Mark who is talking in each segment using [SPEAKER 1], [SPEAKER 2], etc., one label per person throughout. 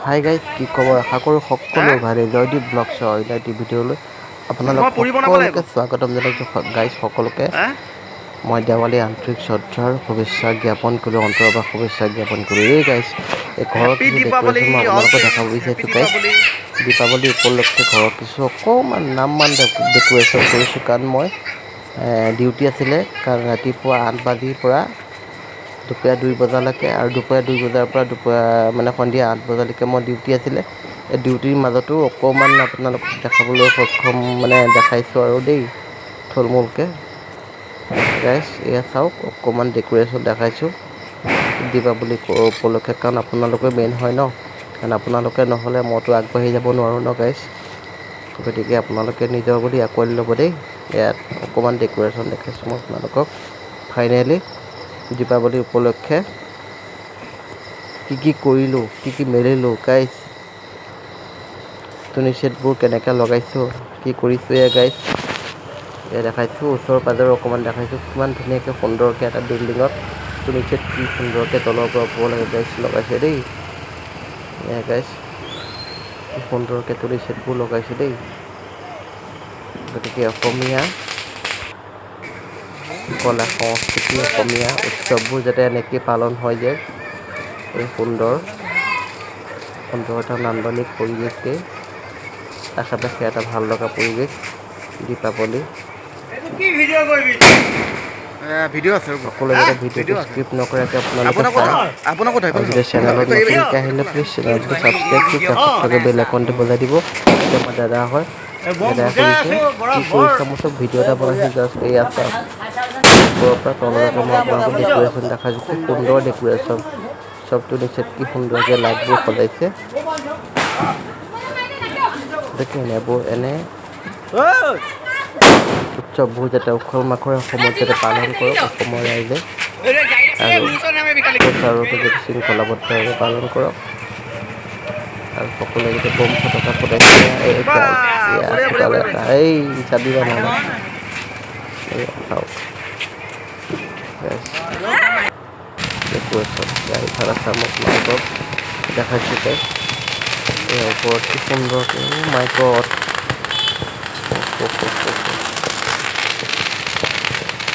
[SPEAKER 1] Hi guys, কি খবৰ? আশা কৰোঁ সকলো ভালেই। জয়দীপ ব্লগছৰ অন্য এটি ভিডিঅ'লৈ আপোনালোক সকলোকে স্বাগতম জনাইছোঁ। গাইজ সকলোকে মই দেৱালী আন্তৰিক শ্ৰদ্ধাৰ শুভেচ্ছা জ্ঞাপন কৰোঁ, অন্তৰৰ পৰা শুভেচ্ছা জ্ঞাপন কৰোঁ। এই গাইজ, এই ঘৰৰ কিছু ডেক'ৰেশ্যন মই আপোনালোকক দেখাব বিচাৰিছোঁ গাইজ। দীপাৱলী উপলক্ষে ঘৰৰ কিছু অকণমান নামমান ডেক'ৰেশ্যন কৰিছোঁ, কাৰণ মই ডিউটি আছিলে, কাৰণ ৰাতিপুৱা 8 বাজিৰ পৰা দুপৰীয়া 2 বজালৈকে, আৰু দুপৰীয়া 2 বজাৰ পৰা মানে সন্ধিয়া 8 বজালৈকে মোৰ ডিউটি আছিলে। এই ডিউটিৰ মাজতো অকণমান আপোনালোকক দেখাবলৈ সক্ষম দেখাইছোঁ আৰু দেই, থুলমূলকৈ গাইজ। এয়া চাওক, অকণমান ডেক'ৰেশ্যন দেখাইছোঁ দীপাৱলী উপলক্ষে, কাৰণ আপোনালোকে মেইন হয় ন, কাৰণ আপোনালোকে নহ'লে মইতো আগবাঢ়ি যাব নোৱাৰোঁ ন গাইজ। গতিকে আপোনালোকে নিজৰ বুলি আঁকোৱালি ল'ব দেই। ইয়াত অকণমান ডেক'ৰেশ্যন দেখাইছোঁ মই আপোনালোকক। ফাইনেলি দীপাৱলী উপলক্ষে কি কৰিলোঁ, কি মেলিলোঁ গাইজ, টুনি ছেটবোৰ কেনেকৈ লগাইছোঁ, কি কৰিছোঁ এয়া গাইজ। এয়া দেখাইছোঁ, ওচৰ পাজৰ অকণমান দেখাইছোঁ, কিমান ধুনীয়াকৈ সুন্দৰকৈ এটা বিল্ডিঙত টুনি ছেট কি সুন্দৰকৈ তলৰ পৰা ওপৰলৈকে গাইজ লগাইছে দেই। এয়া গাইজ, কি সুন্দৰকৈ টুনি ছেটবোৰ লগাইছে দেই। গতিকে অসমীয়া কলা সংস্কৃতি, অসমীয়া উৎসৱবোৰ যাতে এনেকৈ পালন হয় যে, এই সুন্দৰ এটা নান্দনিক পৰিৱেশে আশে-পাশে এটা ভাল লগা পৰিৱেশ দীপাৱলী। সকলোৱে যাতে ভিডিঅ'টো স্কিপ নকৰাকৈ আপোনালোকে চায়, আৰু যদি চেনেলত নতুনকৈ আহিলে প্লিজ চেনেলটো ছাবস্ক্ৰাইব কৰি কাষত বেল আইকনটো বজাই দিব। আমাৰ দাদা হয়, দাদা কৰিছে মই চব ভিডিঅ' এটা বনাইছোঁ, জাষ্ট এয়া চাওক, ওপৰৰ পৰা তললৈকে মই আপোনালোকক ডেক'ৰেশ্যন দেখাইছোঁ, কি সুন্দৰ ডেক'ৰেশ্যন। চবটো নিশ্চয় কি সুন্দৰকৈ লাইটবোৰ সজাইছে। গতিকে এনে উৎসৱবোৰ যাতে উখল মাখৰে অসমত যাতে পালন কৰক অসমৰ ৰাইজে, আৰু সুচাৰুৰূপে যাতে শৃংখলাবদ্ধভাৱে পালন কৰক, আৰু সকলোৱে যাতে বম ফটকা ফুটাইছে। এই চাবিবা নহ'লে চাওক ডেক'ৰেশ্যন গাড়ী ভাড়া চামক মাইকত দেখাইছোঁ গাইজ। ইয়াৰ ওপৰত কি সুন্দৰকৈ মাইকত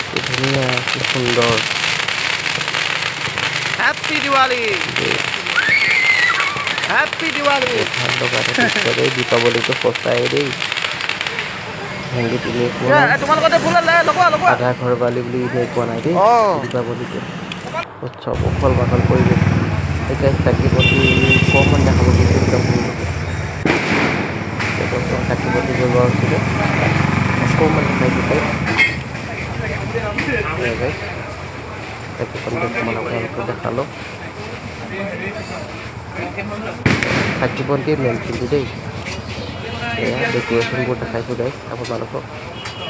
[SPEAKER 1] কি ধুনীয়া, কি সুন্দৰ। Happy Diwali, happy Diwali. ভাল লগা এটা দৃশ্য দেই, দীপাৱলীটো সঁচাই দেই। হিন্দু তুমি আধা ঘৰ বালি বুলি এনেই কোৱা নাই দেই। দীপাৱলীটো উৎসৱ উখল মাখল পৰিৱেশ। এতিয়া চাকি বন্তি অকণমান দেখাব বিচাৰিছোঁ আপোনালোকক। চাকি বন্তি জ্বলোৱা হৈছিলে, অকণমান দেখাইছোঁ গাইজ। চাকি বন্তি অকণমান আপোনালোকক দেখালোঁ। চাকি বন্তিয়ে মেইন কিন্তু দেই। এয়া ডেক'ৰেশ্যনবোৰ দেখাইছোঁ গাইজ আপোনালোকক,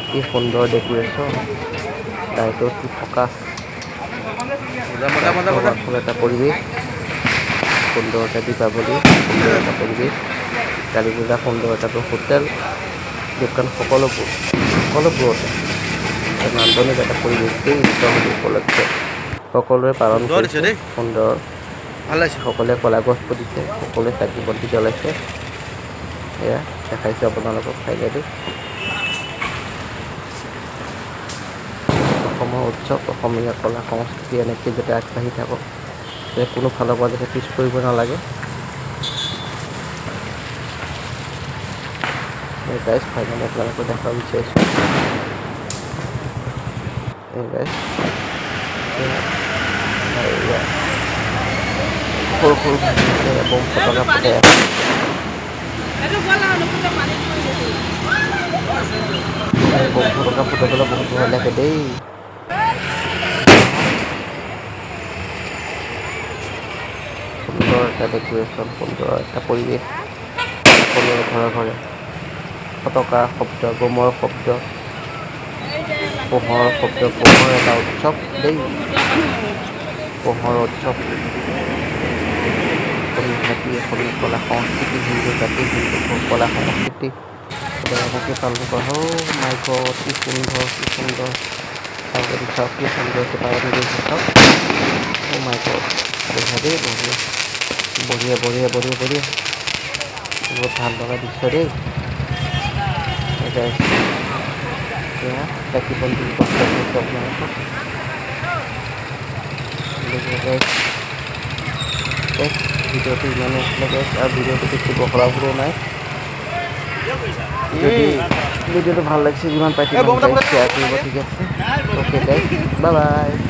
[SPEAKER 1] কি সুন্দৰ ডেক'ৰেশ্যন, লাইটৰ কি ফ'কাছ, এটা পৰিৱেশ, সুন্দৰ এটা দীপাৱলী, সুন্দৰ এটা পৰিৱেশ, কালী পূজা সুন্দৰ এটা হোটেল, দোকান, সকলোবোৰতে এটা নান্দনিক এটা পৰিৱেশ দেই। দীপাৱলী উপলক্ষে সকলোৱে পালন কৰিছে সুন্দৰ, ভাল লাগিছে। সকলোৱে কলা গছ পুতিছে, সকলোৱে চাকি বন্তি জ্বলাইছে। এয়া দেখাইছোঁ আপোনালোকক ফাইনেলি অসমৰ উৎসৱ, অসমীয়া কলা সংস্কৃতি এনেকৈ যাতে আগবাঢ়ি থাকক, যাতে কোনো ফালৰ পৰা যাতে পিছ পৰিব নালাগে। এই গাইজ ফাইনেলি আপোনালোকক দেখাব বিচাৰিছোঁ। এই গাইজ সৰু বম ফটকা ফুটাই আছে। বম ফটকা ফুটাবলৈ বহুত ভাল লাগে দেই। সুন্দৰ এটা ডেক'ৰেশ্যন, সুন্দৰ এটা পৰিৱেশ, সকলোৰে ঘৰে ঘৰে ফটকাৰ শব্দ, বমৰ শব্দ, পোহৰৰ শব্দ। পোহৰ এটা উৎসৱ দেই, পোহৰৰ উৎসৱ। অসমীয়া জাতি, অসমীয়া কলা সংস্কৃতি, হিন্দু জাতি, হিন্দু কলা সংস্কৃতি এনেকৈ পালন কৰা। মাই গড, কি সুন্দৰ, কি সুন্দৰ। চাওক কি সুন্দৰকৈ পালন কৰিছে চাওক। মাই গড, বঢ়িয়া দেই, বঢ়িয়া। বঢ়িয়া বঢ়িয়া বঢ়িয়া বঢ়িয়া বহুত ভাল লগা দৃশ্য দেই এয়া চাকি বন্তি দেখাইছোঁ আপোনালোকক ভিডিঅ'টো ইমানেই আছিলে গাইছ আৰু ভিডিঅ'টো বেছি বহলাবলৈ নাই যদি ভিডিঅ'টো ভাল লাগিছে যিমান পাই সিমান গাইছ শ্বেয়াৰ কৰিব ঠিক আছে অ'কে গাইছ বাই বাই